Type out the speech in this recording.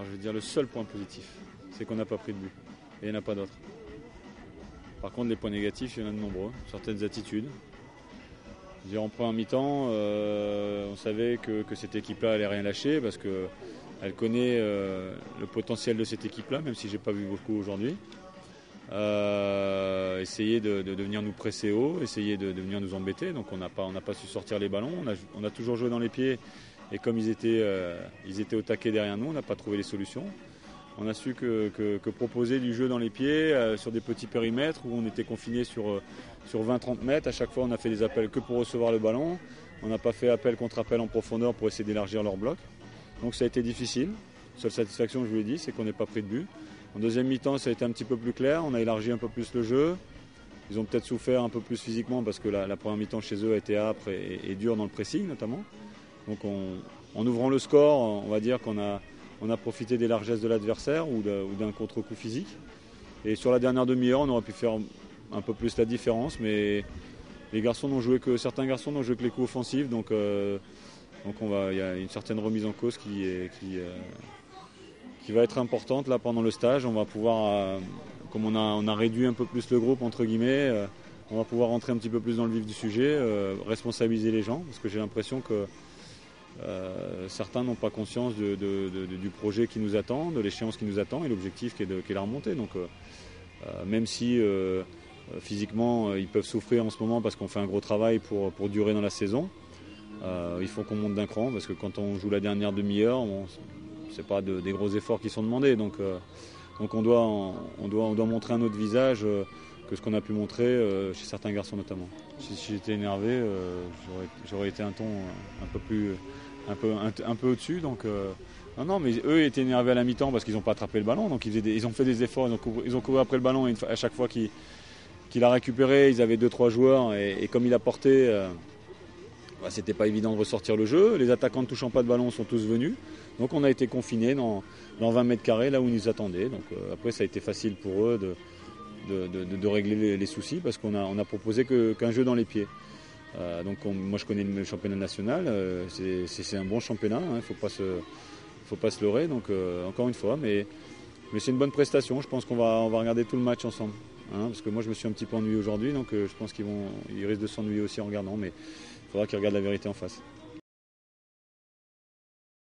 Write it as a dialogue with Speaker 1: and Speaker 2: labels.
Speaker 1: Alors, je veux dire, le seul point positif, c'est qu'on n'a pas pris de but. Et il n'y en a pas d'autres. Par contre, les points négatifs, il y en a de nombreux. Certaines attitudes. Je veux dire, en première mi-temps, on savait que cette équipe-là allait rien lâcher parce qu'elle connaît le potentiel de cette équipe-là, même si je n'ai pas vu beaucoup aujourd'hui. Essayer de venir nous presser haut, essayer de venir nous embêter. Donc on n'a pas su sortir les ballons. On a toujours joué dans les pieds et comme ils étaient au taquet derrière nous, on n'a pas trouvé les solutions. On a su que proposer du jeu dans les pieds sur des petits périmètres où on était confiné sur 20-30 mètres. À chaque fois, on a fait des appels que pour recevoir le ballon. On n'a pas fait appel contre appel en profondeur pour essayer d'élargir leur bloc. Donc ça a été difficile. Seule satisfaction, je vous l'ai dit, c'est qu'on n'ait pas pris de but. En deuxième mi-temps, ça a été un petit peu plus clair. On a élargi un peu plus le jeu. Ils ont peut-être souffert un peu plus physiquement parce que la première mi-temps chez eux a été âpre et dure dans le pressing notamment. Donc en ouvrant le score, on va dire qu'on a profité des largesses de l'adversaire ou d'un contre-coup physique. Et sur la dernière demi-heure, on aurait pu faire un peu plus la différence. Mais certains garçons n'ont joué que les coups offensifs. Donc il y a une certaine remise en cause qui va être importante là pendant le stage. On va pouvoir, comme on a réduit un peu plus le groupe entre guillemets, on va pouvoir rentrer un petit peu plus dans le vif du sujet, responsabiliser les gens, parce que j'ai l'impression que certains n'ont pas conscience du projet qui nous attend, de l'échéance qui nous attend et l'objectif qui est la remontée. Donc même si physiquement ils peuvent souffrir en ce moment parce qu'on fait un gros travail pour durer dans la saison, il faut qu'on monte d'un cran parce que quand on joue la dernière demi-heure, c'est pas des gros efforts qui sont demandés. Donc on doit montrer un autre visage que ce qu'on a pu montrer chez certains garçons notamment. Si j'étais énervé, j'aurais été un ton un peu au-dessus. Donc non, mais eux étaient énervés à la mi-temps parce qu'ils n'ont pas attrapé le ballon. Donc ils ont fait des efforts, ils ont couru après le ballon et à chaque fois qu'il a récupéré, ils avaient 2-3 joueurs et comme il a porté, c'était pas évident de ressortir le jeu. Les attaquants ne touchant pas de ballon sont tous venus. Donc on a été confinés dans 20 mètres carrés là où ils nous attendaient. Donc après ça a été facile pour eux de régler les soucis parce qu'on a proposé qu'un jeu dans les pieds. Moi je connais le championnat national, c'est un bon championnat, il ne faut pas se leurrer. Donc encore une fois, mais c'est une bonne prestation. Je pense qu'on va regarder tout le match ensemble. Parce que moi je me suis un petit peu ennuyé aujourd'hui, donc je pense qu'ils risquent de s'ennuyer aussi en regardant, mais il faudra qu'ils regardent la vérité en face.